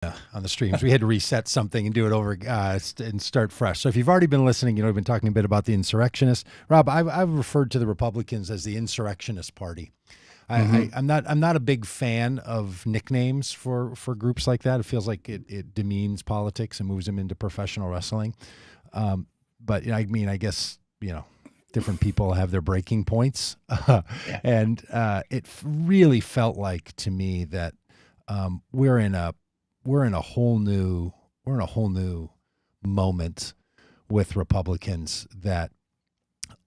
on the streams. We had to reset something and do it over and start fresh. So if you've already been listening, we've been talking a bit about the insurrectionists. Rob, I've referred to the Republicans as the insurrectionist party. I'm not a big fan of nicknames for groups like that. It feels like it demeans politics and moves them into professional wrestling. But I guess different people have their breaking points, and it really felt like to me that we're in a whole new moment with Republicans, that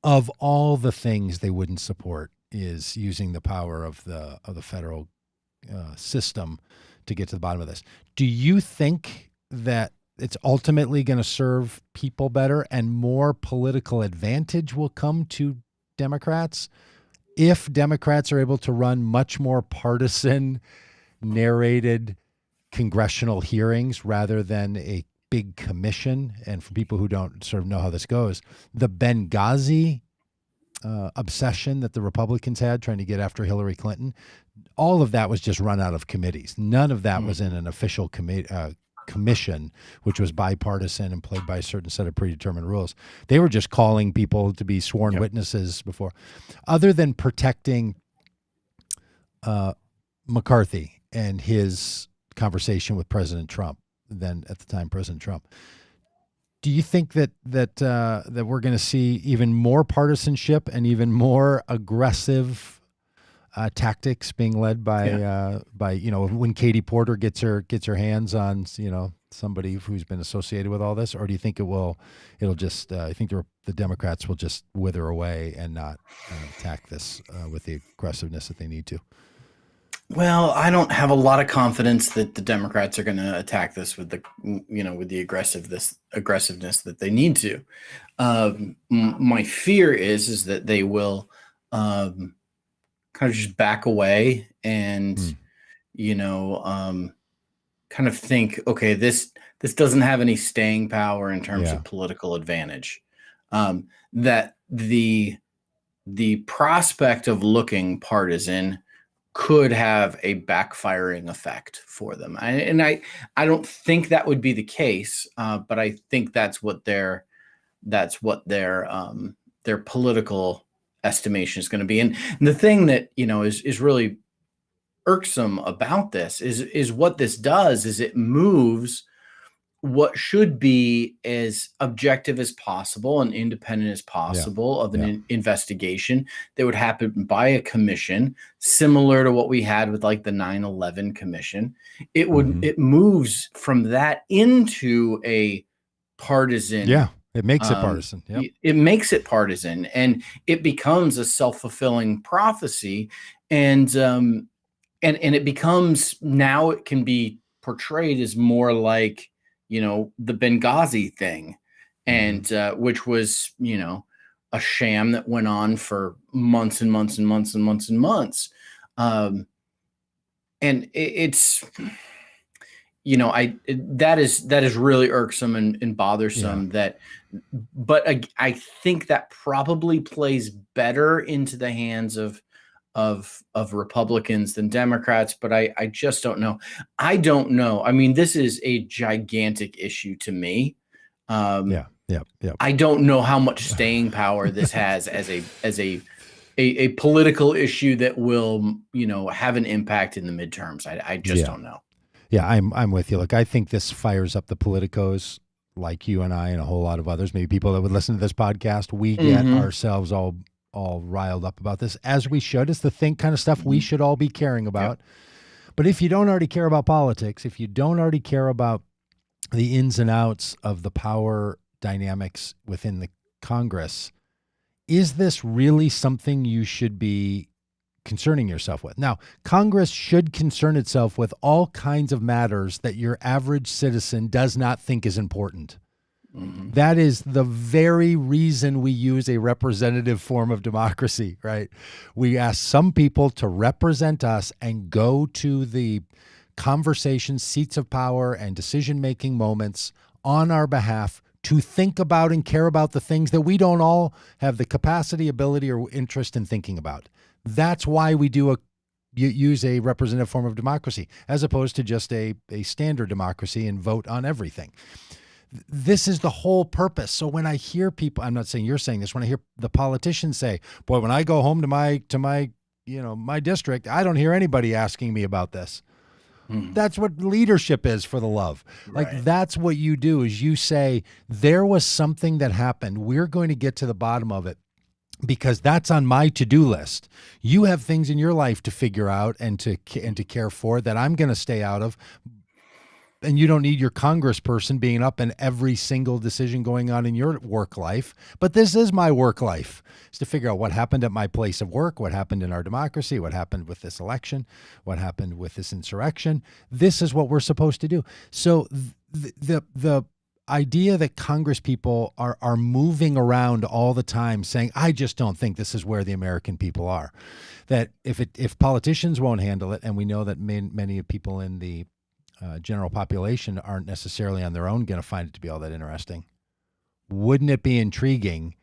of all the things they wouldn't support is using the power of the federal system to get to the bottom of this. Do you think that it's ultimately going to serve people better and more political advantage will come to Democrats if Democrats are able to run much more partisan, narrated congressional hearings rather than a big commission? And for people who don't sort of know how this goes, the Benghazi obsession that the Republicans had trying to get after Hillary Clinton, all of that was just run out of committees. None of that was in an official commission, which was bipartisan and played by a certain set of predetermined rules. They were just calling people to be sworn witnesses before. Other than protecting McCarthy and his conversation with President Trump, then at the time President Trump, do you think that we're going to see even more partisanship and even more aggressive tactics being led by when Katie Porter gets her hands on somebody who's been associated with all this? Or do you think it'll just I think the Democrats will just wither away and not attack this with the aggressiveness that they need to? Well, I don't have a lot of confidence that the Democrats are going to attack this with the aggressiveness that they need to. My fear is that they will kind of just back away and kind of think, okay, this doesn't have any staying power in terms of political advantage. That the prospect of looking partisan could have a backfiring effect for them. I don't think that would be the case, but I think that's what their political estimation is going to be. And the thing that, is really irksome about this is what this does is it moves what should be as objective as possible and independent as possible of an investigation that would happen by a commission, similar to what we had with like the 9/11 commission. It would it moves from that into a partisan. Yeah, it makes it partisan. Yep. It makes it partisan, and it becomes a self-fulfilling prophecy, and it becomes, now it can be portrayed as more like the Benghazi thing, and which was, a sham that went on for months and months and months and months and months. And it's, that is really irksome and bothersome but I think that probably plays better into the hands of Republicans than Democrats, but I just don't know. I don't know. I mean, this is a gigantic issue to me. I don't know how much staying power this has as a political issue that will, have an impact in the midterms. I just don't know. Yeah, I'm with you. Look, I think this fires up the politicos like you and I and a whole lot of others, maybe people that would listen to this podcast. We get ourselves all riled up about this, as we should. It's the kind of stuff we should all be caring about. But if you don't already care about politics, if you don't already care about the ins and outs of the power dynamics within the Congress, is this really something you should be concerning yourself with? Now, Congress should concern itself with all kinds of matters that your average citizen does not think is important. That is the very reason we use a representative form of democracy, right? We ask some people to represent us and go to the conversation, seats of power, and decision-making moments on our behalf to think about and care about the things that we don't all have the capacity, ability, or interest in thinking about. That's why we do a use a representative form of democracy as opposed to just a standard democracy and vote on everything. This is the whole purpose. So when I hear people, I'm not saying you're saying this, when I hear the politicians say, boy, when I go home to my my district, I don't hear anybody asking me about this. That's what leadership is, for the love. Like, that's what you do, is you say, there was something that happened. We're going to get to the bottom of it because that's on my to-do list. You have things in your life to figure out and to care for that I'm going to stay out of. And you don't need your congressperson being up in every single decision going on in your work life. But this is my work life. It's to figure out what happened at my place of work, what happened in our democracy, what happened with this election, what happened with this insurrection. This is what we're supposed to do. So the idea that Congress people are moving around all the time saying, I just don't think this is where the American people are. That if politicians won't handle it, and we know that many people in the general population aren't necessarily on their own going to find it to be all that interesting. Wouldn't it be intriguing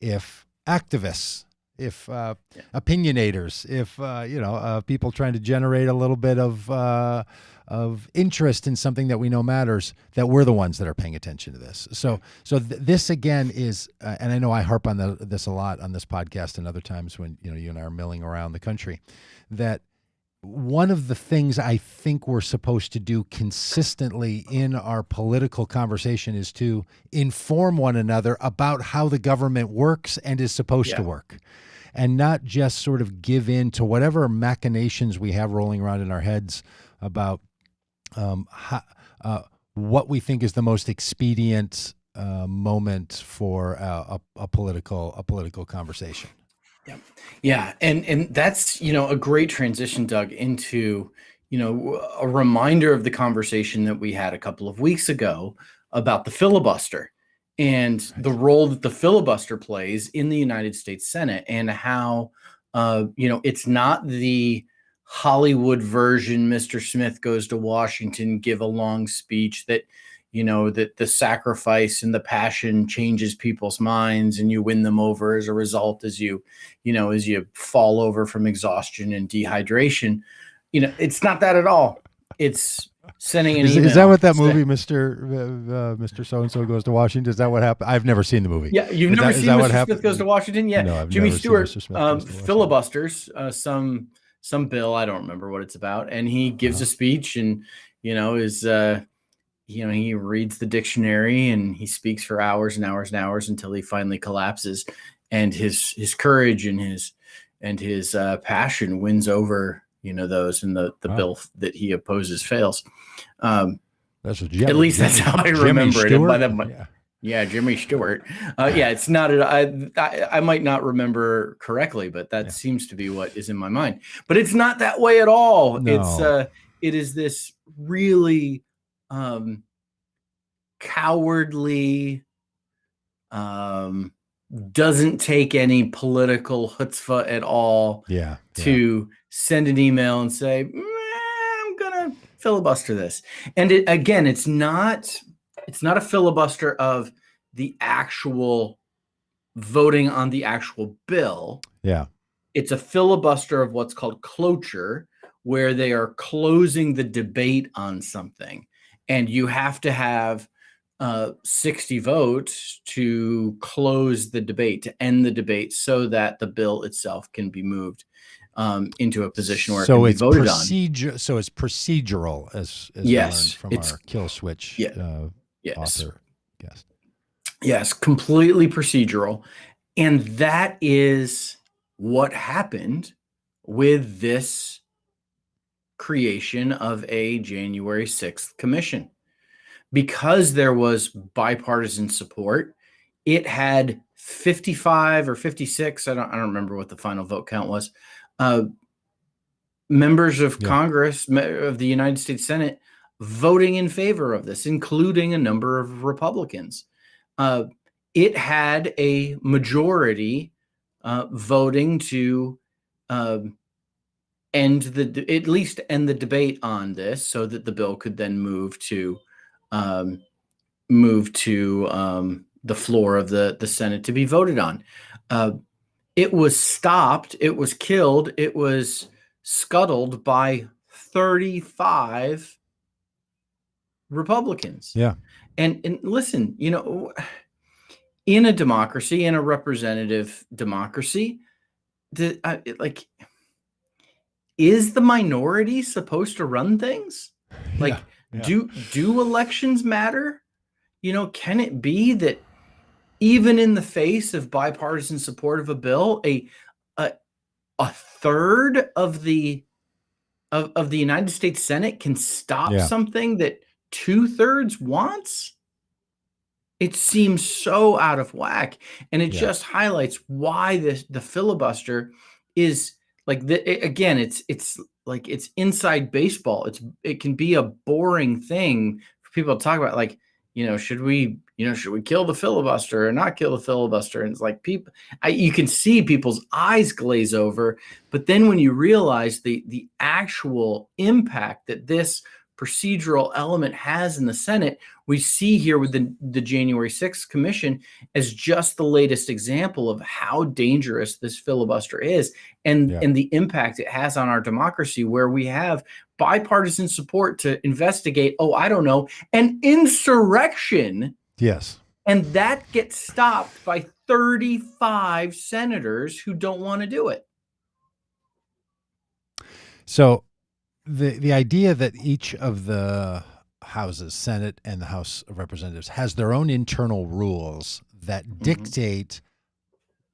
if activists, if opinionators, if people trying to generate a little bit of interest in something that we know matters, that we're the ones that are paying attention to this. So this again is, and I know I harp on this a lot on this podcast and other times when you and I are milling around the country, that one of the things I think we're supposed to do consistently in our political conversation is to inform one another about how the government works and is supposed to work, and not just sort of give in to whatever machinations we have rolling around in our heads about what we think is the most expedient moment for a political conversation. Yeah. And that's, a great transition, Doug, into, a reminder of the conversation that we had a couple of weeks ago about the filibuster and the role that the filibuster plays in the United States Senate, and how, it's not the Hollywood version, Mr. Smith goes to Washington, give a long speech that, that the sacrifice and the passion changes people's minds and you win them over as a result, as you fall over from exhaustion and dehydration. It's not that at all. It's sending an email. Is that what that movie, Mr. So-and-so goes to Washington? Is that what happened? I've never seen the movie. Yeah. You've never seen Mr. Smith Goes to Washington? Yeah. No, Jimmy Stewart filibusters some bill. I don't remember what it's about. And he gives a speech and, he reads the dictionary and he speaks for hours and hours and hours until he finally collapses, and his courage and his passion wins over, those, and the bill that he opposes fails. That's what at least that's how I remember it. By that, Jimmy Stewart. It's not. I might not remember correctly, but that seems to be what is in my mind. But it's not that way at all. No. It is this really cowardly, doesn't take any political chutzpah at all to send an email and say, I'm gonna filibuster this. And it's not a filibuster of the actual voting on the actual bill. It's a filibuster of what's called cloture, where they are closing the debate on something, and you have to have 60 votes to close the debate, to end the debate, so that the bill itself can be moved into a position where it can be voted on. So it's procedural, as we learned from our Kill Switch author guest. Yes, completely procedural. And that is what happened with this creation of a January 6th commission. Because there was bipartisan support, it had 55 or 56, I don't remember what the final vote count was, members of Congress, of the United States Senate, voting in favor of this, including a number of Republicans. It had a majority voting to end the debate on this, so that the bill could then move to the floor of the Senate to be voted on. It was stopped. It was killed. It was scuttled by 35 Republicans. Yeah. And listen, in a democracy, in a representative democracy, is the minority supposed to run things? Like, do elections matter? Can it be that even in the face of bipartisan support of a bill, a third of the United States Senate can stop something that 2/3 wants? It seems so out of whack, and it just highlights why the filibuster is like again. It's like it's inside baseball. It can be a boring thing for people to talk about. Like, should we kill the filibuster or not kill the filibuster? And it's like you can see people's eyes glaze over. But then when you realize the actual impact that this procedural element has in the Senate, we see here with the January 6th commission as just the latest example of how dangerous this filibuster is and the impact it has on our democracy, where we have bipartisan support to investigate, an insurrection. Yes. And that gets stopped by 35 senators who don't want to do it. So the idea that each of the houses, Senate and the House of Representatives, has their own internal rules that dictate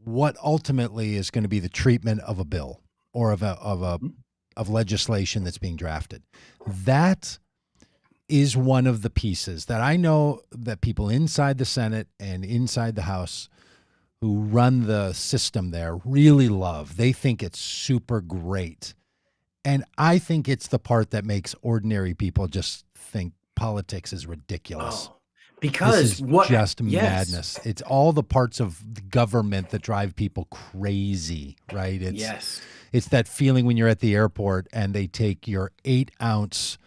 what ultimately is going to be the treatment of a bill or of legislation that's being drafted. That is one of the pieces that I know that people inside the Senate and inside the House who run the system there really love. They think it's super great. And I think it's the part that makes ordinary people just think politics is ridiculous. Because this is just madness. It's all the parts of the government that drive people crazy, right? It's that feeling when you're at the airport and they take your 8-ounce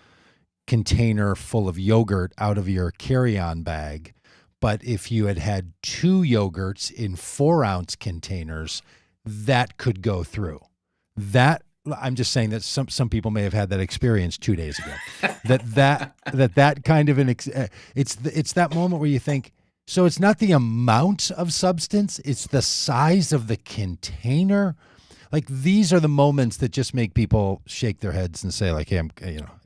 container full of yogurt out of your carry-on bag. But if you had 2 yogurts in 4-ounce containers, that could go through. I'm just saying that some people may have had that experience 2 days ago. that kind of it's that moment where you think, so it's not the amount of substance, it's the size of the container. Like, these are the moments that just make people shake their heads and say, like, hey,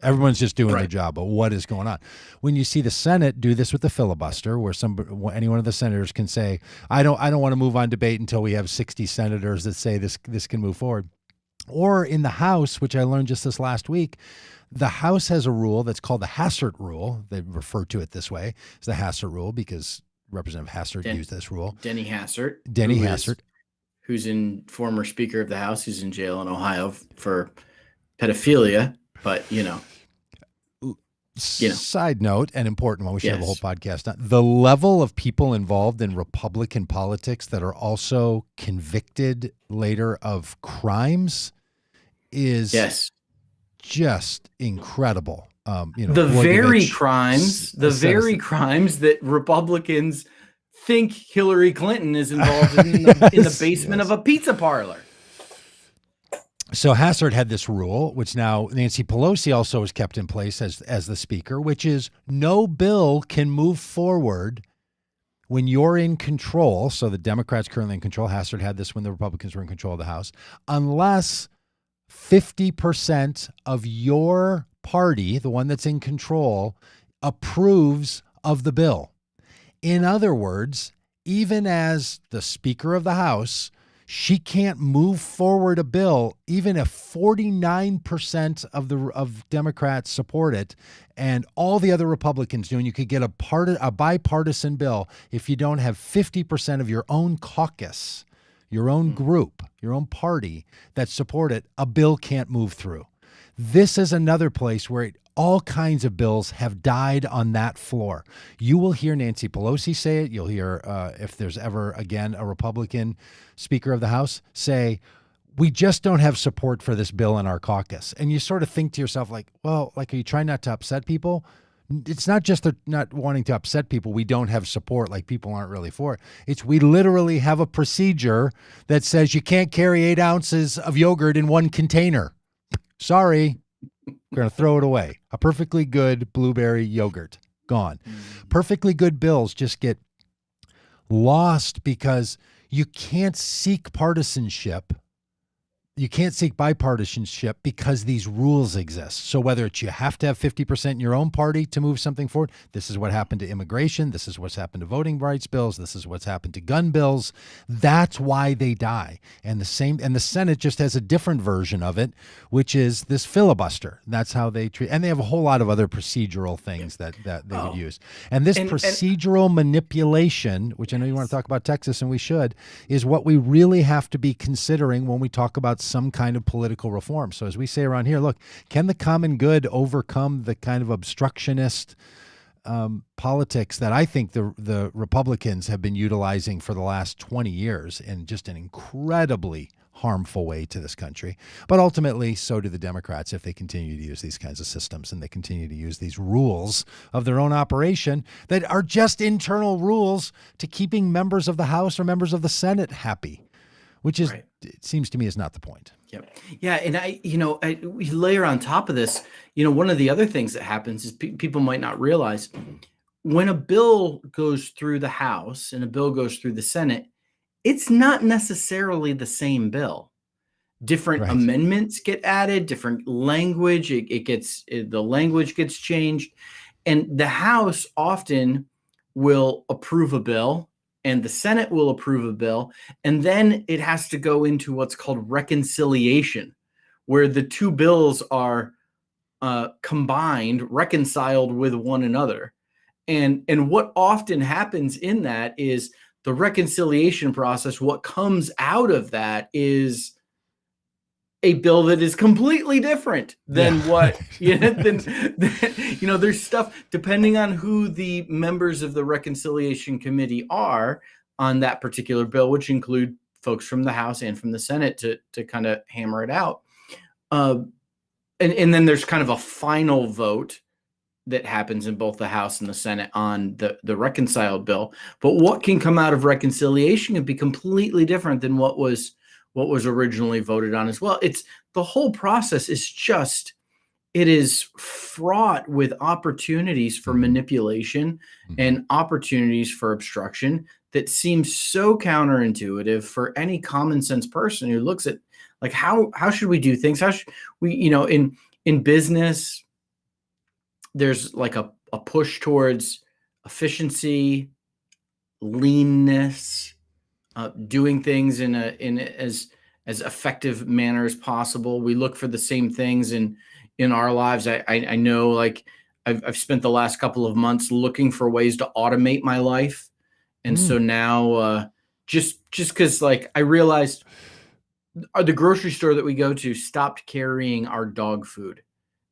everyone's just doing their job, but what is going on? When you see the Senate do this with the filibuster, where any one of the senators can say, I don't want to move on debate until we have 60 senators that say this can move forward. Or in the House, which I learned just this last week, the House has a rule that's called the Hassert Rule. They refer to it this way. It's the Hassert Rule because Representative Hassert used this rule. Denny Hassert. Who's former Speaker of the House, who's in jail in Ohio for pedophilia. But, Side note, an important one, we should have a whole podcast on the level of people involved in Republican politics that are also convicted later of crimes is just incredible. The very crimes that Republicans think Hillary Clinton is involved in the basement of a pizza parlor. So Hassert had this rule, which now Nancy Pelosi also has kept in place as the speaker, which is no bill can move forward when you're in control. So the Democrats currently in control. Hassert had this when the Republicans were in control of the House, unless 50% of your party, the one that's in control, approves of the bill. In other words, even as the Speaker of the House, she can't move forward a bill even if 49% of Democrats support it and all the other Republicans do. And you could get a bipartisan bill if you don't have 50% of your own caucus, your own group, your own party that support it. A bill can't move through. This is another place where all kinds of bills have died on that floor. You will hear Nancy Pelosi say it. You'll hear, if there's ever again a Republican Speaker of the House, say, we just don't have support for this bill in our caucus. And you sort of think to yourself, like, well, like, are you trying not to upset people? It's not just not wanting to upset people. We don't have support, like people aren't really for it. It's we literally have a procedure that says you can't carry 8 ounces of yogurt in one container. Sorry, we're going to throw it away. A perfectly good blueberry yogurt, gone. Perfectly good bills just get lost because you can't seek partisanship. You can't seek bipartisanship because these rules exist. So whether it's you have to have 50% in your own party to move something forward, this is what happened to immigration, this is what's happened to voting rights bills, this is what's happened to gun bills. That's why they die. And the Senate just has a different version of it, which is this filibuster. That's how they treat, and they have a whole lot of other procedural things that they would use. And this procedural manipulation, which I know you want to talk about Texas, and we should, is what we really have to be considering when we talk about some kind of political reform. So as we say around here, look, can the common good overcome the kind of obstructionist politics that I think the Republicans have been utilizing for the last 20 years in just an incredibly harmful way to this country? But ultimately, so do the Democrats if they continue to use these kinds of systems and they continue to use these rules of their own operation that are just internal rules to keeping members of the House or members of the Senate happy, which is, it seems to me, is not the point. Yep. Yeah. And we layer on top of this, one of the other things that happens is people might not realize when a bill goes through the House and a bill goes through the Senate, it's not necessarily the same bill. Different amendments get added, different language. The language gets changed, and the House often will approve a bill and the Senate will approve a bill, and then it has to go into what's called reconciliation, where the two bills are combined, reconciled with one another. And what often happens in that is the reconciliation process. What comes out of that is a bill that is completely different than what, there's stuff, depending on who the members of the Reconciliation Committee are on that particular bill, which include folks from the House and from the Senate to kind of hammer it out. And then there's kind of a final vote that happens in both the House and the Senate on the reconciled bill. But what can come out of reconciliation can be completely different than what was originally voted on as well. It's the whole process it is fraught with opportunities for manipulation and opportunities for obstruction that seems so counterintuitive for any common sense person who looks at, like, how should we do things? How should we, in business, there's like a push towards efficiency, leanness, doing things in as effective manner as possible. We look for the same things in our lives. I know, like, I've spent the last couple of months looking for ways to automate my life. And so now just because, like, I realized the grocery store that we go to stopped carrying our dog food,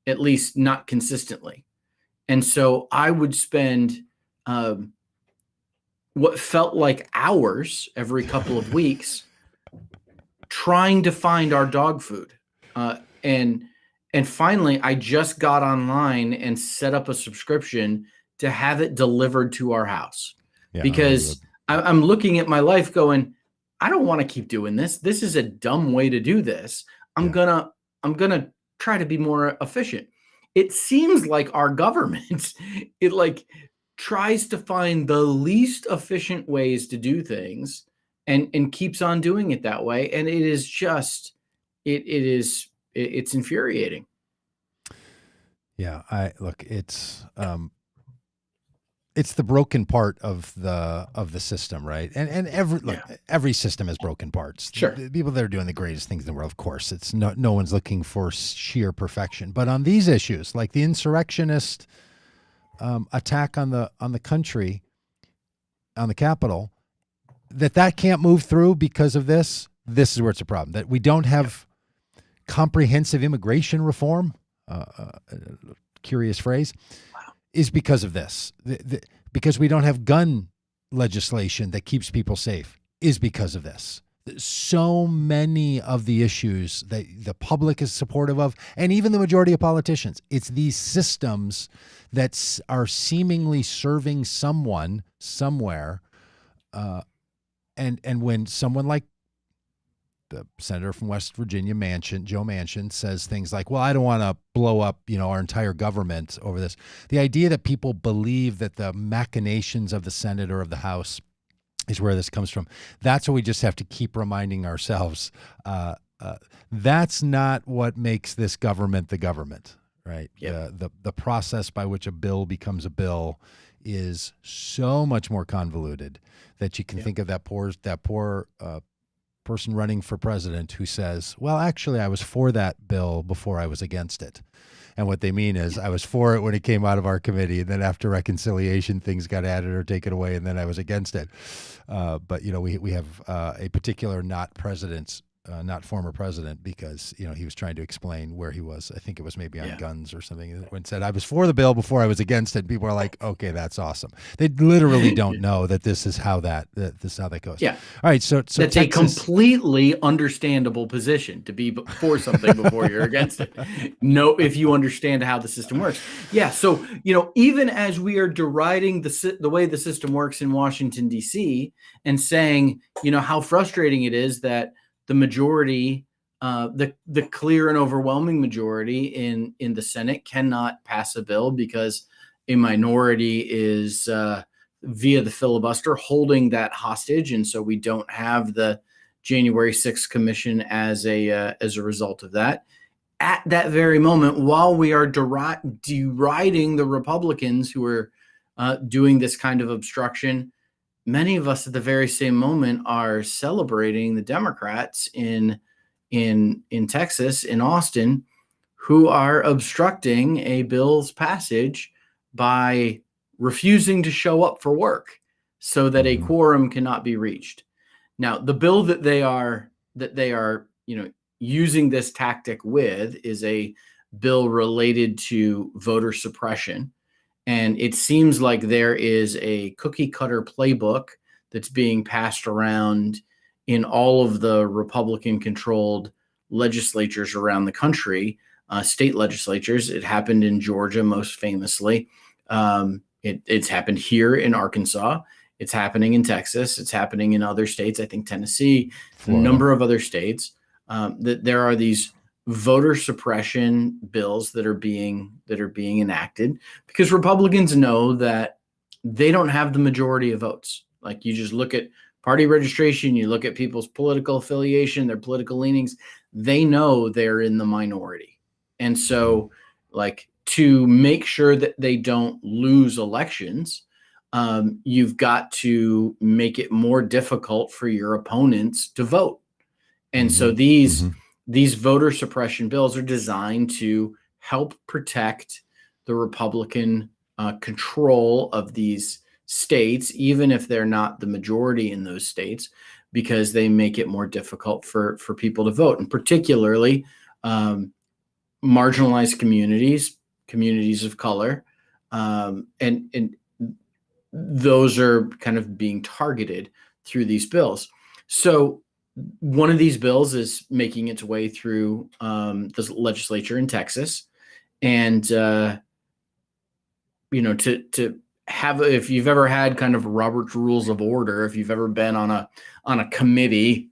at least not consistently. And so I would spend what felt like hours every couple of weeks trying to find our dog food. And finally, I just got online and set up a subscription to have it delivered to our house, because I'm looking at my life going, I don't want to keep doing this. This is a dumb way to do this. I'm gonna try to be more efficient. It seems like our government, it like tries to find the least efficient ways to do things and keeps on doing it that way. And it is just, it's infuriating. Yeah. It's the broken part of the system, right? And every system has broken parts. Sure. The people that are doing the greatest things in the world, of course, it's no one's looking for sheer perfection. But on these issues, like the insurrectionist attack on the country, on the Capitol, that can't move through because of this. This is where it's a problem. That we don't have comprehensive immigration reform. Curious phrase. Is because of this. Because we don't have gun legislation that keeps people safe is because of this. So many of the issues that the public is supportive of, and even the majority of politicians, it's these systems that are seemingly serving someone somewhere. And when someone like the senator from West Virginia, Joe Manchin, says things like, well, I don't want to blow up, our entire government over this. The idea that people believe that the machinations of the Senate or of the House is where this comes from. That's what we just have to keep reminding ourselves. That's not what makes this government the government, right? Yep. The process by which a bill becomes a bill is so much more convoluted that you can think of that poor person running for president who says, well, actually, I was for that bill before I was against it. And what they mean is I was for it when it came out of our committee, and then after reconciliation, things got added or taken away, and then I was against it. But we have a particular not former president, because he was trying to explain where he was. I think it was maybe on guns or something, when said I was for the bill before I was against it. People are like, okay, that's awesome. They literally don't know that this is how that goes. Yeah. All right. So that's a completely understandable position, to be for something before you're against it. No, if you understand how the system works. Yeah. So even as we are deriding the way the system works in Washington D.C. and saying how frustrating it is that the majority, the clear and overwhelming majority in the Senate cannot pass a bill because a minority is via the filibuster holding that hostage, and so we don't have the January 6th commission as a result of that. At that very moment, while we are deriding the Republicans who are doing this kind of obstruction, many of us at the very same moment are celebrating the Democrats in Texas, in Austin, who are obstructing a bill's passage by refusing to show up for work so that a quorum cannot be reached. Now, the bill that they are using this tactic with is a bill related to voter suppression. And it seems like there is a cookie cutter playbook that's being passed around in all of the Republican controlled legislatures around the country, state legislatures. It happened in Georgia, most famously. It's happened here in Arkansas. It's happening in Texas. It's happening in other states. I think Tennessee, Florida. A number of other states, that there are these voter suppression bills that are being enacted because Republicans know that they don't have the majority of votes. Like, you just look at party registration, you look at people's political affiliation, their political leanings, they know they're in the minority. And so, like, to make sure that they don't lose elections, you've got to make it more difficult for your opponents to vote. And so these voter suppression bills are designed to help protect the Republican control of these states, even if they're not the majority in those states, because they make it more difficult for people to vote, and particularly marginalized communities of color, and those are kind of being targeted through these bills. So one of these bills is making its way through the legislature in Texas, and to have, if you've ever had kind of Robert's Rules of Order, if you've ever been on a committee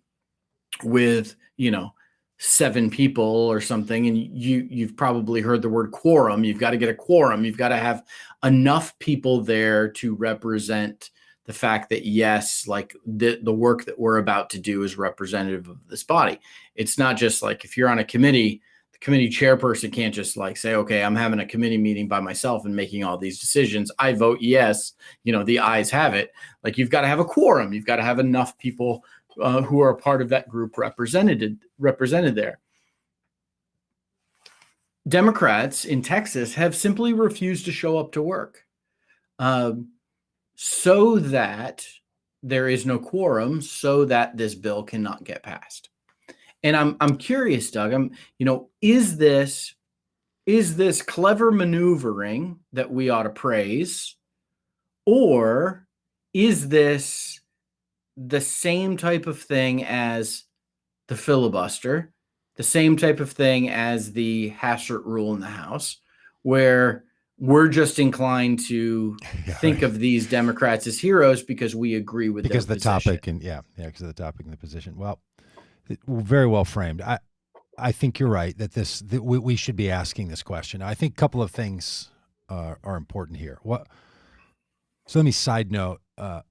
with 7 people or something, and you've probably heard the word quorum. You've got to get a quorum. You've got to have enough people there to represent the fact that, yes, like the work that we're about to do is representative of this body. It's not just like, if you're on a committee, the committee chairperson can't just like say, okay, I'm having a committee meeting by myself and making all these decisions. I vote yes, the ayes have it. Like, you've got to have a quorum. You've got to have enough people who are a part of that group represented there. Democrats in Texas have simply refused to show up to work, so that there is no quorum, so that this bill cannot get passed. And I'm curious, Doug. Is this clever maneuvering that we ought to praise, or is this the same type of thing as the filibuster, the same type of thing as the Hastert rule in the House, where we're just inclined to think of these Democrats as heroes because we agree with because their the position. topic and because of the topic and the position. Well, Very well framed. I think you're right that we should be asking this question. I think a couple of things are important here. So let me side note. Let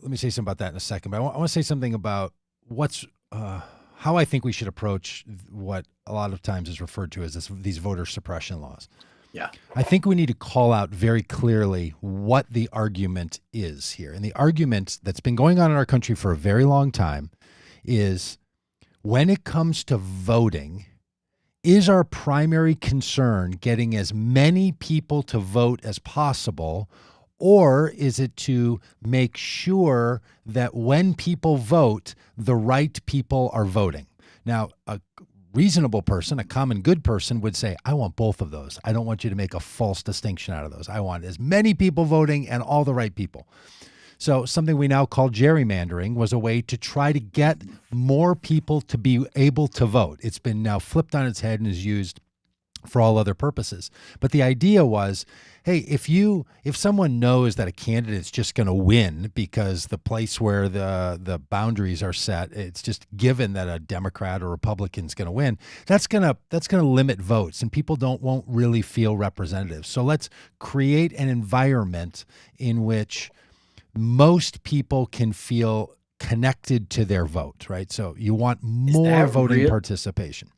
me say something about that in a second. But I want to say something about how I think we should approach what a lot of times is referred to as these voter suppression laws. Yeah. I think we need to call out very clearly what the argument is here. And the argument that's been going on in our country for a very long time is, when it comes to voting, is our primary concern getting as many people to vote as possible, or is it to make sure that when people vote, the right people are voting? Now, a reasonable person, a common good person, would say, I want both of those. I don't want you to make a false distinction out of those. I want as many people voting and all the right people. So something we now call gerrymandering was a way to try to get more people to be able to vote. It's been now flipped on its head and is used for all other purposes. But the idea was, hey, if someone knows that a candidate's just going to win because the place where the boundaries are set, it's just given that a Democrat or Republican's going to win, that's going to limit votes, and people won't really feel representative. So let's create an environment in which most people can feel connected to their vote, right? So you want more voting participation.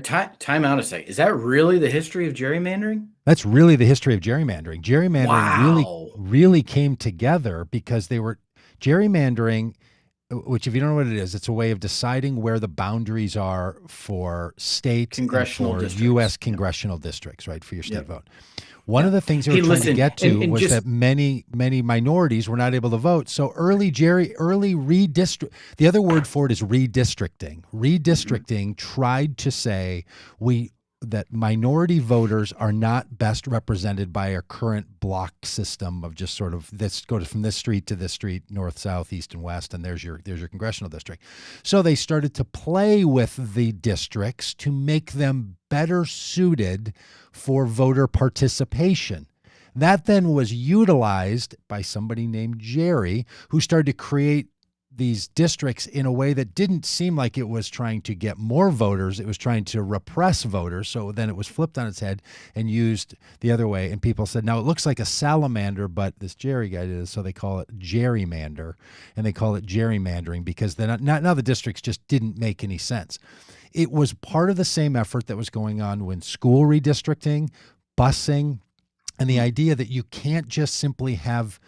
Time out a second. Is that really the history of gerrymandering? That's really the history of gerrymandering. Gerrymandering really came together because gerrymandering, which, if you don't know what it is, it's a way of deciding where the boundaries are for state congressional and for districts. U.S. congressional districts, right, for your state vote. One of the things they were trying to get to was that many minorities were not able to vote. So early redistrict. The other word for it is redistricting. Redistricting tried to say that minority voters are not best represented by our current block system of just sort of go from this street to this street, north, south, east, and west, and there's your congressional district. So they started to play with the districts to make them better suited for voter participation. That then was utilized by somebody named Jerry, who started to create these districts in a way that didn't seem like it was trying to get more voters. It was trying to repress voters. So then it was flipped on its head and used the other way. And people said, now it looks like a salamander, but this Jerry guy did it, so they call it gerrymander, and they call it gerrymandering because now the districts just didn't make any sense. It was part of the same effort that was going on when school redistricting, busing, and the idea that you can't just simply have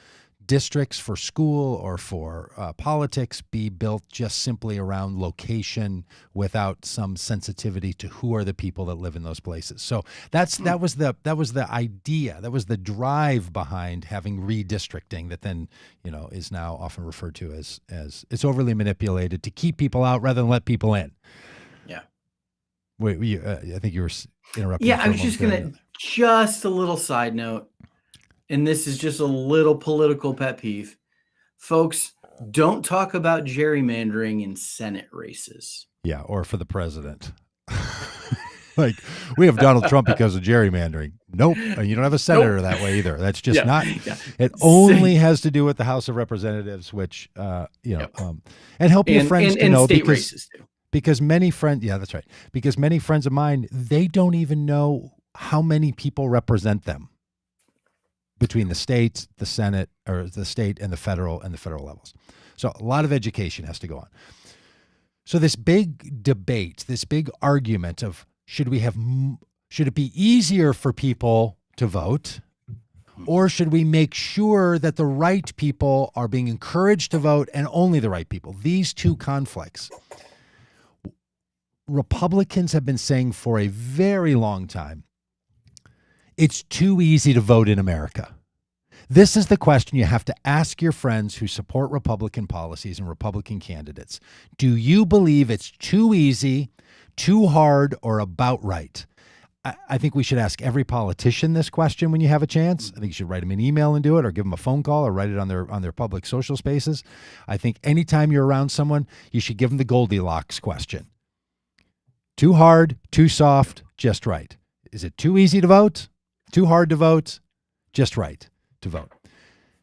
districts for school or for politics be built just simply around location without some sensitivity to who are the people that live in those places. So that was the idea, that was the drive behind having redistricting that then is now often referred to as it's overly manipulated to keep people out rather than let people in. Yeah. Wait, I think you were interrupting. Yeah, I was just a little side note. And this is just a little political pet peeve. Folks, don't talk about gerrymandering in Senate races. Yeah, or for the president. Like, we have Donald Trump because of gerrymandering. Nope. You don't have a senator that way either. That's just not. Yeah. It only has to do with the House of Representatives, which, and help your friends to know state races too. Because many friends, yeah, that's right. Because many friends of mine, they don't even know how many people represent them between the state, the Senate, or the state and the federal levels. So a lot of education has to go on. So this big debate, this big argument of should it be easier for people to vote, or should we make sure that the right people are being encouraged to vote and only the right people? These two conflicts. Republicans have been saying for a very long time, it's too easy to vote in America. This is the question you have to ask your friends who support Republican policies and Republican candidates. Do you believe it's too easy, too hard, or about right? I think we should ask every politician this question when you have a chance. I think you should write them an email and do it, or give them a phone call, or write it on their public social spaces. I think anytime you're around someone, you should give them the Goldilocks question. Too hard, too soft, just right. Is it too easy to vote? Too hard to vote? Just right to vote?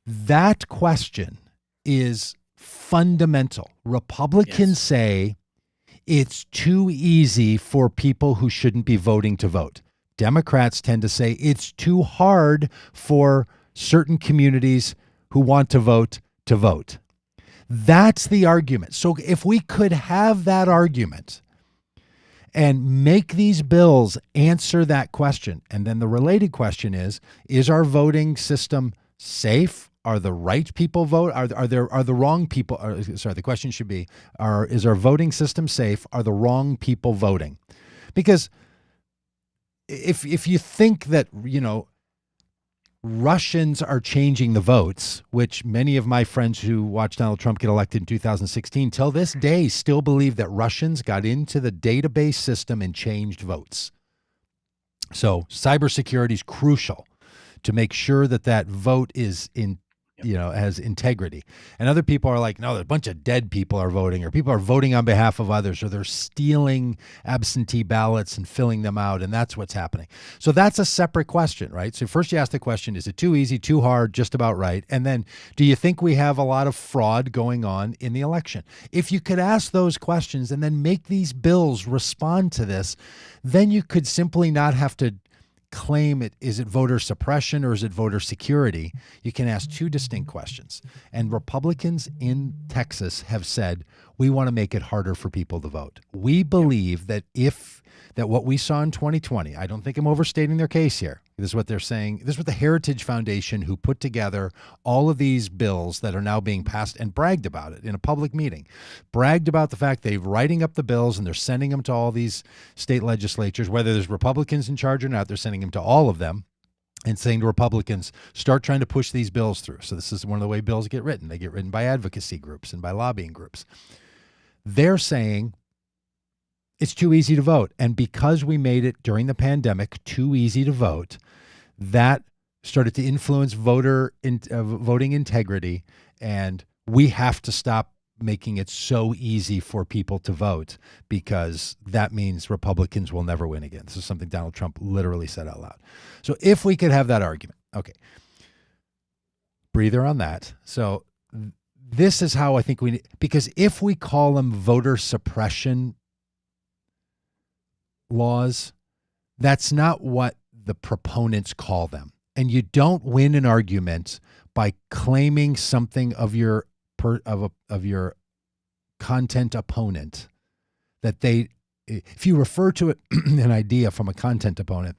That question is fundamental. Republicans say it's too easy for people who shouldn't be voting to vote. Democrats tend to say it's too hard for certain communities who want to vote to vote. That's the argument. So if we could have that argument and make these bills answer that question, and then the related question is our voting system safe? Are the right people vote? Are the wrong people? The question should be: is our voting system safe? Are the wrong people voting? Because if you think that Russians are changing the votes, which many of my friends who watched Donald Trump get elected in 2016 till this day still believe that Russians got into the database system and changed votes. So cybersecurity is crucial to make sure that vote is has integrity. And other people are like, no, a bunch of dead people are voting, or people are voting on behalf of others, or they're stealing absentee ballots and filling them out. And that's what's happening. So that's a separate question, right? So first you ask the question, is it too easy, too hard, just about right? And then do you think we have a lot of fraud going on in the election? If you could ask those questions and then make these bills respond to this, then you could simply not have to claim is it voter suppression or is it voter security? You can ask two distinct questions. And Republicans in Texas have said, we want to make it harder for people to vote. We believe that what we saw in 2020, I don't think I'm overstating their case here. This is what they're saying. This is what the Heritage Foundation, who put together all of these bills that are now being passed and bragged about it in a public meeting, bragged about the fact they're writing up the bills and they're sending them to all these state legislatures, whether there's Republicans in charge or not, they're sending them to all of them and saying to Republicans, start trying to push these bills through. So this is one of the way bills get written. They get written by advocacy groups and by lobbying groups. They're saying it's too easy to vote. And because we made it during the pandemic too easy to vote, that started to influence voting integrity. And we have to stop making it so easy for people to vote, because that means Republicans will never win again. This is something Donald Trump literally said out loud. So if we could have that argument, okay, breather on that. So this is how I think we need, because if we call them voter suppression laws, that's not what the proponents call them. And you don't win an argument by claiming something of your content opponent that if you refer to it an idea from a content opponent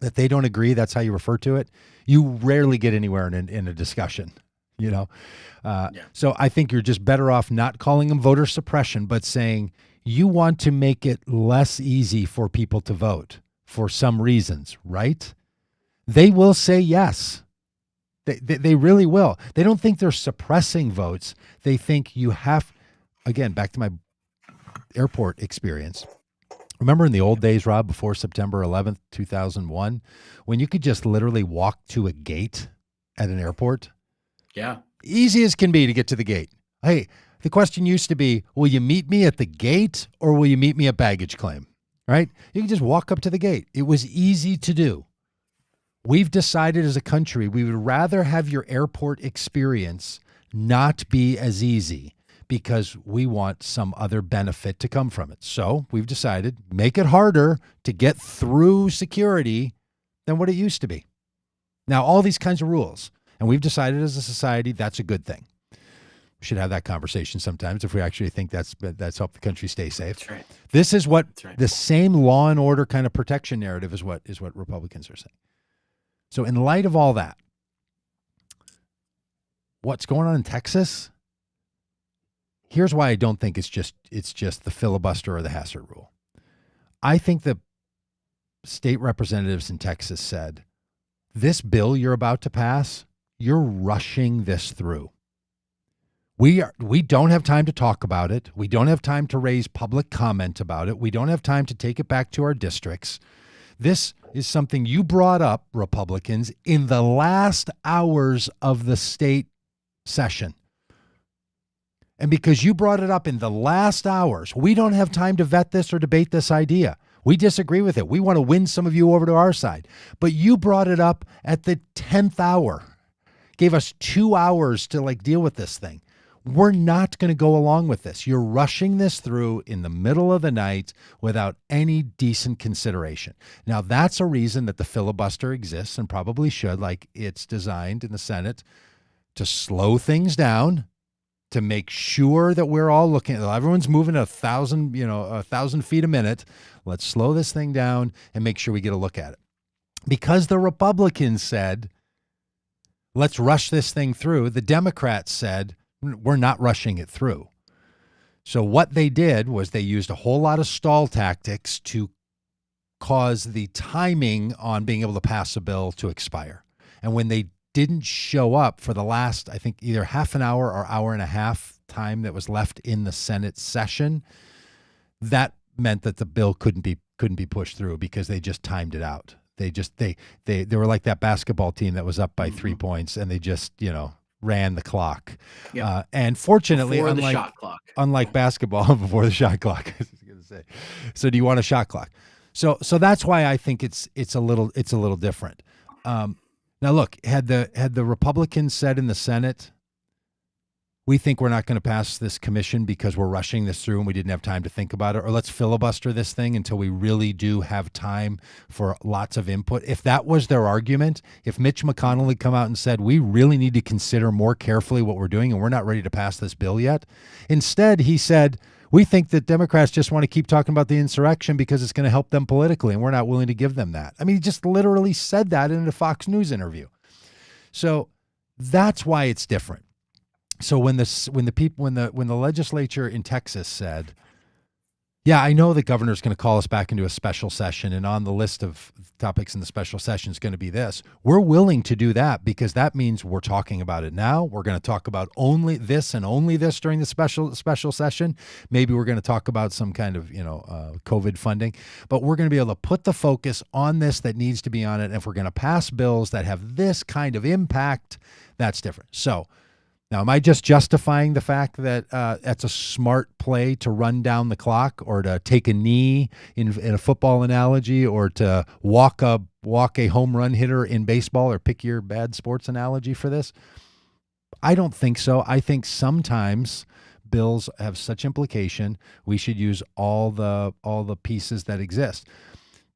that they don't agree, that's how you refer to it, you rarely get anywhere in a discussion. So I think you're just better off not calling them voter suppression, but saying you want to make it less easy for people to vote for some reasons, right? They will say yes. They really will. They don't think they're suppressing votes. They think you have, again, back to my airport experience. Remember in the old days, Rob, before September 11th, 2001, when you could just literally walk to a gate at an airport? Yeah. Easy as can be to get to the gate. Hey, the question used to be, will you meet me at the gate or will you meet me at baggage claim? Right? You can just walk up to the gate. It was easy to do. We've decided as a country we would rather have your airport experience not be as easy because we want some other benefit to come from it. So we've decided make it harder to get through security than what it used to be. Now, all these kinds of rules. And we've decided as a society that's a good thing. We should have that conversation sometimes if we actually think that's helped the country stay safe. That's right. This is what That's right. The same law and order kind of protection narrative is what Republicans are saying. So in light of all that, what's going on in Texas? Here's why I don't think it's just the filibuster or the Hassert rule. I think the state representatives in Texas said, this bill you're about to pass, you're rushing this through. We don't have time to talk about it. We don't have time to raise public comment about it. We don't have time to take it back to our districts. This is something you brought up, Republicans, in the last hours of the state session. And because you brought it up in the last hours, we don't have time to vet this or debate this idea. We disagree with it. We want to win some of you over to our side. But you brought it up at the 10th hour. Gave us 2 hours to deal with this thing. we're not going to go along with this. You're rushing this through in the middle of the night without any decent consideration. Now, that's a reason that the filibuster exists and probably should. Like, it's designed in the Senate to slow things down, to make sure that we're all looking at, everyone's moving 1,000 feet a minute. Let's slow this thing down and make sure we get a look at it. Because the Republicans said, let's rush this thing through, the Democrats said, we're not rushing it through. So what they did was they used a whole lot of stall tactics to cause the timing on being able to pass a bill to expire. And when they didn't show up for the last, I think, either half an hour or hour and a half time that was left in the Senate session, that meant that the bill couldn't be pushed through because they just timed it out. They were like that basketball team that was up by 3 points and they just, ran the clock. Yep. And fortunately, unlike basketball, before the shot clock, I was going to say. So do you want a shot clock? So that's why I think it's a little different. Now look, had the Republicans said in the Senate, we think we're not going to pass this commission because we're rushing this through and we didn't have time to think about it, or let's filibuster this thing until we really do have time for lots of input. If that was their argument, if Mitch McConnell had come out and said, we really need to consider more carefully what we're doing and we're not ready to pass this bill yet. Instead, he said, we think that Democrats just want to keep talking about the insurrection because it's going to help them politically and we're not willing to give them that. I mean, he just literally said that in a Fox News interview. So that's why it's different. So when the legislature in Texas said, yeah, I know the governor's going to call us back into a special session and on the list of topics in the special session is going to be this, we're willing to do that because that means we're talking about it now. We're going to talk about only this and only this during the special session. Maybe we're going to talk about some kind of, COVID funding, but we're going to be able to put the focus on this that needs to be on it. And if we're going to pass bills that have this kind of impact, that's different. So now, am I just justifying the fact that that's a smart play to run down the clock or to take a knee in a football analogy or to walk a home run hitter in baseball, or pick your bad sports analogy for this? I don't think so. I think sometimes bills have such implication, we should use all the pieces that exist.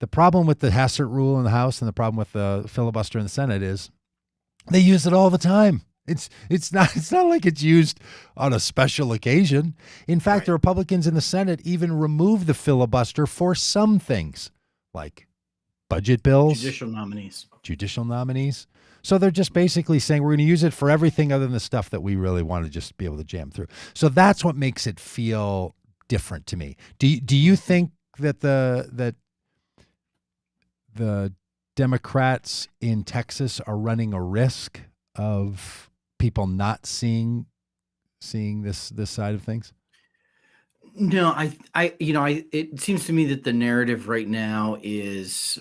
The problem with the Hassert rule in the House and the problem with the filibuster in the Senate is they use it all the time. It's not like it's used on a special occasion. In fact, right. The Republicans in the Senate even removed the filibuster for some things, like budget bills, judicial nominees. So they're just basically saying we're going to use it for everything other than the stuff that we really want to just be able to jam through. So that's what makes it feel different to me. Do you think that the Democrats in Texas are running a risk of people not seeing this side of things? No, it seems to me that the narrative right now is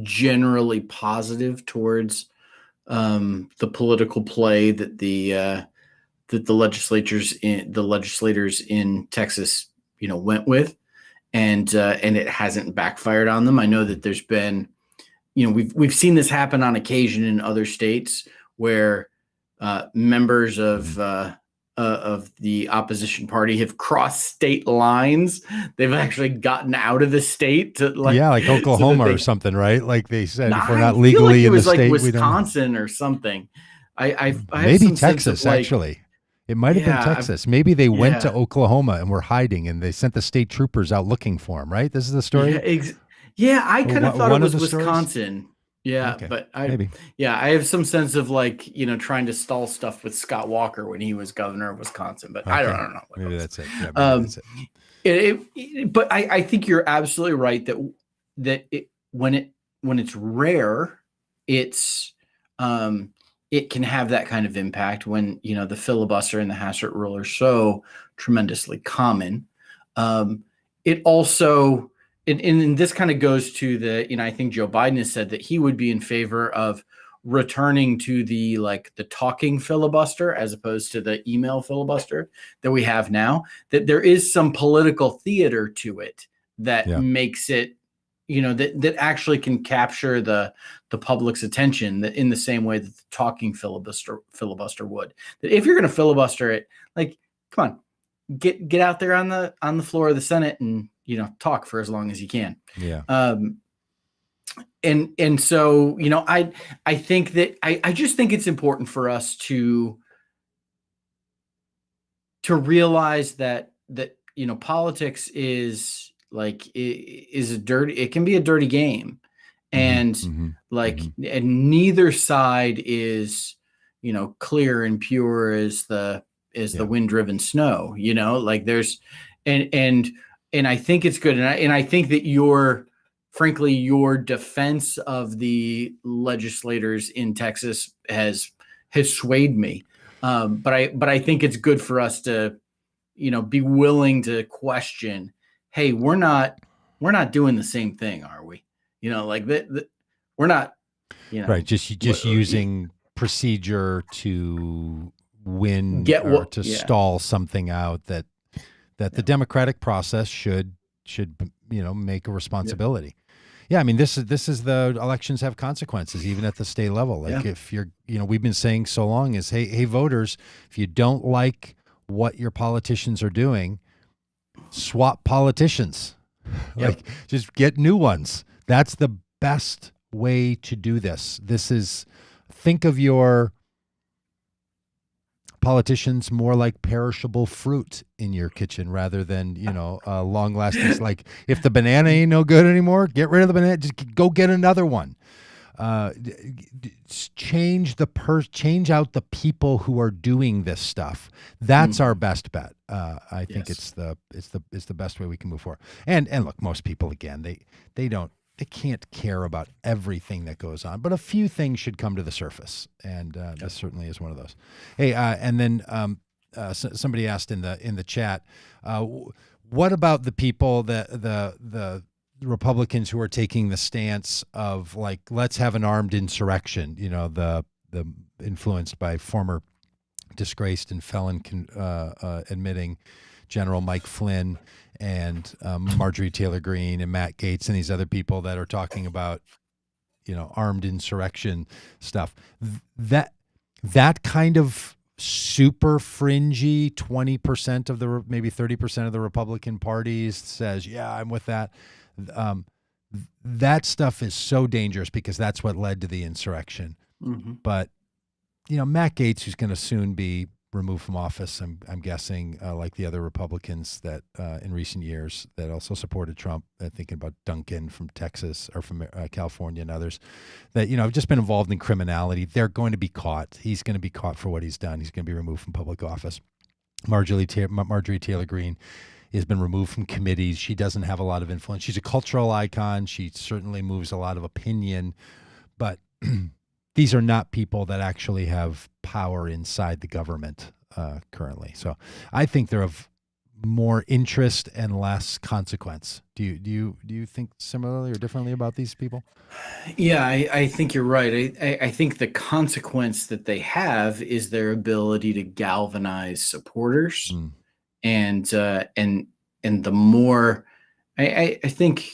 generally positive towards the political play that the legislators in Texas went with, and it hasn't backfired on them. I know that there's been, we've seen this happen on occasion in other states where members of the opposition party have crossed state lines. They've actually gotten out of the state to like Oklahoma or something, right? Like they said, if we're not legally in the state, like Wisconsin or something. I maybe Texas actually. It might have been Texas. Maybe they went to Oklahoma and were hiding, and they sent the state troopers out looking for them. Right? This is the story. Yeah, I kind of thought it was Wisconsin. Stories? Yeah, okay. But I have some sense of trying to stall stuff with Scott Walker when he was governor of Wisconsin, but okay. I don't know. Maybe that's it. Yeah, that's it. But I think you're absolutely right that when it's rare, it can have that kind of impact when the filibuster and the Hassert rule are so tremendously common. It also. And this kind of goes to the, I think Joe Biden has said that he would be in favor of returning to the talking filibuster as opposed to the email filibuster that we have now, that there is some political theater to it that makes it, that actually can capture the public's attention, that in the same way that the talking filibuster would. That if you're going to filibuster it, like, come on, get out there on the floor of the Senate and talk for as long as you can. Yeah. And so I think that I just think it's important for us to realize that politics is it can be a dirty game, and and neither side is clear and pure as the wind-driven snow. There's and I think it's good, and I think that frankly your defense of the legislators in Texas has swayed me, but I think it's good for us to be willing to question, hey, we're not doing the same thing, are we? We're not, right. Just using procedure to win stall something out that the democratic process should make a responsibility. Yeah, I mean, this is the elections have consequences even at the state level. Like if you're, we've been saying so long is, hey voters, if you don't like what your politicians are doing, swap politicians. Like just get new ones. That's the best way to do this. Think of your politicians more like perishable fruit in your kitchen rather than, long lasting. Like if the banana ain't no good anymore, get rid of the banana, just go get another one. Change out the people who are doing this stuff. That's our best bet. I think it's the best way we can move forward. And look, most people, again, they can't care about everything that goes on, but a few things should come to the surface, and this certainly is one of those. Hey, and then somebody asked in the chat, what about the people the Republicans who are taking the stance of like, let's have an armed insurrection? The influenced by former disgraced and felon admitting General Mike Flynn and Marjorie Taylor Greene and Matt Gaetz and these other people that are talking about, armed insurrection stuff. That kind of super fringy 20% of maybe 30% of the Republican parties says, yeah, I'm with that. That stuff is so dangerous because that's what led to the insurrection. But, Matt Gaetz, who's going to soon be removed from office, I'm guessing, like the other Republicans that in recent years that also supported Trump, thinking about Duncan from Texas or from California and others that, have just been involved in criminality. They're going to be caught. He's going to be caught for what he's done. He's going to be removed from public office. Marjorie Taylor Greene has been removed from committees. She doesn't have a lot of influence. She's a cultural icon. She certainly moves a lot of opinion, but these are not people that actually have power inside the government currently. So I think they're of more interest and less consequence. Do you think similarly or differently about these people? Yeah, I think you're right. I think the consequence that they have is their ability to galvanize supporters. And the more I think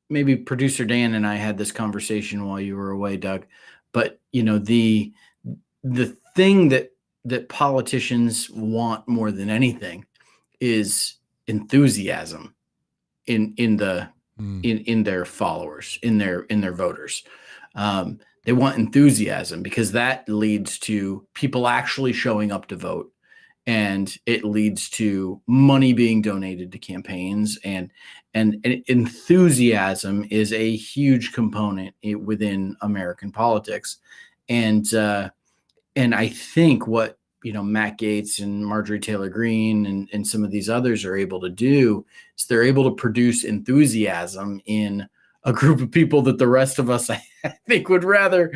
maybe producer Dan and I had this conversation while you were away, Doug, but the thing that politicians want more than anything is enthusiasm in their followers, in their voters. They want enthusiasm because that leads to people actually showing up to vote. And it leads to money being donated to campaigns, and enthusiasm is a huge component within American politics. And I think what Matt Gaetz and Marjorie Taylor Greene and some of these others are able to do is they're able to produce enthusiasm in a group of people that the rest of us, I think, would rather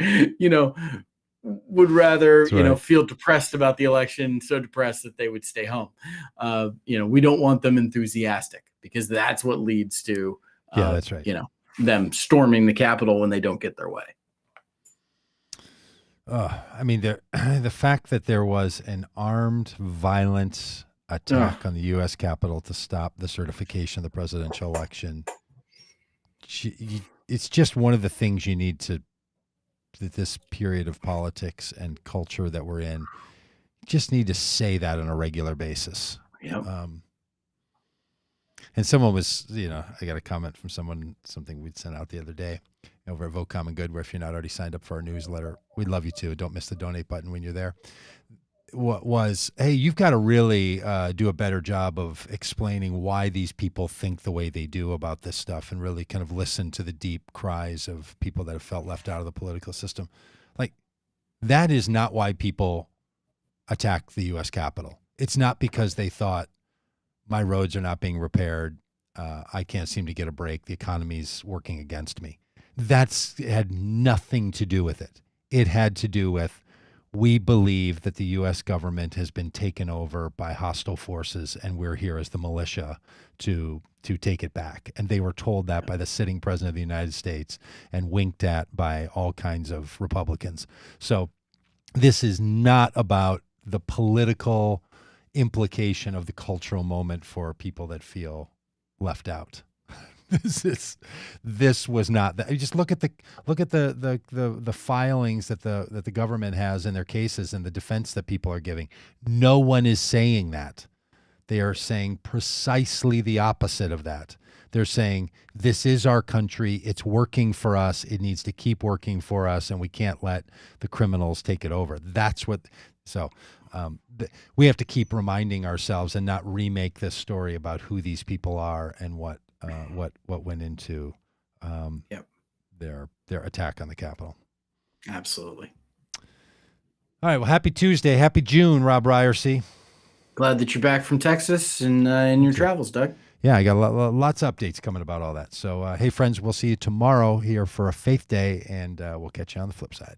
feel depressed about the election, so depressed that they would stay home. We don't want them enthusiastic because that's what leads to, that's right. Them storming the Capitol when they don't get their way. I mean, the fact that there was an armed, violent attack on the U.S. Capitol to stop the certification of the presidential election it's just one of the things you need to, that this period of politics and culture that we're in, just need to say that on a regular basis. Yep. And someone was, I got a comment from something we'd sent out the other day over at Vote Common Good, where if you're not already signed up for our newsletter, we'd love you to. Don't miss the donate button when you're there. What was, hey, you've got to really do a better job of explaining why these people think the way they do about this stuff, and really kind of listen to the deep cries of people that have felt left out of the political system. Like, that is not why people attack the U.S. Capitol. It's not because they thought, my roads are not being repaired, I can't seem to get a break, the economy's working against me. It had nothing to do with it. It had to do with, we believe that the U.S. government has been taken over by hostile forces, and we're here as the militia to take it back. And they were told that by the sitting president of the United States and winked at by all kinds of Republicans. So this is not about the political implication of the cultural moment for people that feel left out. This was not that. You just look at the filings that the government has in their cases and the defense that people are giving. No one is saying that. They are saying precisely the opposite of that. They're saying, this is our country, it's working for us, it needs to keep working for us, and we can't let the criminals take it over. That's what. So we have to keep reminding ourselves and not remake this story about who these people are and what went into their attack on the Capitol. Absolutely. All right. Well, happy Tuesday. Happy June, Robb Ryerse. Glad that you're back from Texas and in your travels, Doug. Yeah, I got lots of updates coming about all that. So, hey, friends, we'll see you tomorrow here for a Faith Day, and we'll catch you on the flip side.